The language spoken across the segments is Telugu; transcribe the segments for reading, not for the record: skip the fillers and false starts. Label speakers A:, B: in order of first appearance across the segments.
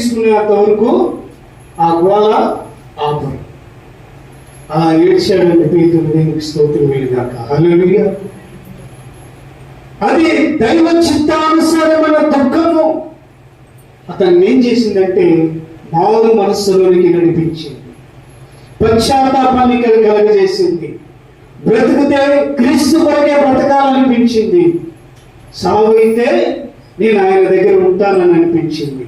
A: తీసుకునేంత వరకు ఆ గోళ ఆపరు. అలా ఏడ్చాడంటే పేతురు. దేవునికి స్తోత్రం వేయుగాక. హల్లెలూయా. అది దైవ చిత్తానుసారమైన దుఃఖము అతన్ని ఏం చేసిందంటే మారు మనస్సులోనికి నడిపించింది, పశ్చాత్తాపాన్ని కలగజేసింది, బ్రతికితే క్రీస్తు కొరకే బ్రతకాలనిపించింది, సావు అయితే నేను ఆయన దగ్గర ఉంటానని అనిపించింది.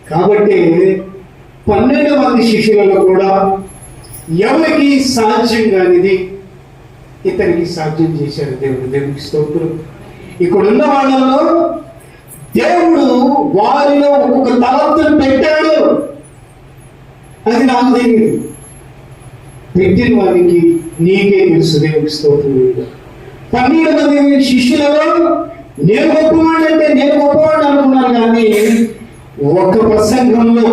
A: కాబట్టి 12 మంది శిష్యులలో కూడా ఎవరికి సాధ్యం కానిది ఇతనికి సాధ్యం చేశాడు దేవుడు. దేవునికి స్తోత్రం. ఇక్కడున్న వాళ్ళలో దేవుడు వారిలో ఒక్కొక్క తలంతులు పెట్టాడు. అది నాకు తెలియదు, పెట్టిన వారికి నీకే తెలుసు. దేవునికి స్తోత్రం. 12 మంది శిష్యులలో నేను గొప్పవాడు అంటే నేను గొప్పవాడు అనుకున్నాను, కానీ ఒక్క ప్రసంగంలో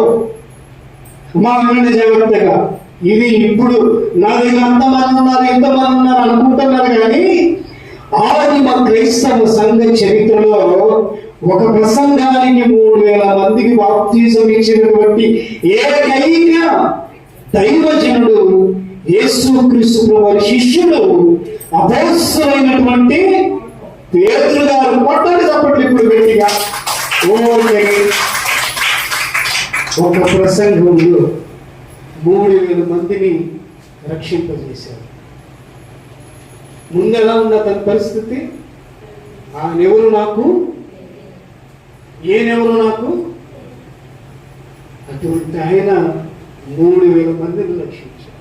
A: మా అన్న జాగ్రత్తగా ఇది ఇప్పుడు నా దగ్గర అంతమంది ఉన్నారు ఎంతమంది ఉన్నారు అనుకుంటున్నారు, కానీ ఆదిమ క్రైస్తవ సంఘ చరిత్రలో ఒక ప్రసంగానికి 3000 మందికి బాప్తిజం ఇచ్చినటువంటి ఏకైక దైవజనుడు యేసుక్రీస్తు వారి శిష్యుడు అపోస్తలుడైనటువంటి పేతురు గారు. కొట్టండి చప్పట్లు ఇప్పుడు గట్టిగా. ఒక ప్రసంగంలో 3000 మందిని రక్షింపజేశారు. ముందు ఎలా ఉన్న తన పరిస్థితి? ఆయనెవరు నాకు, ఈయనెవరు నాకు? అటువంటి ఆయన 3000 మందిని రక్షించారు.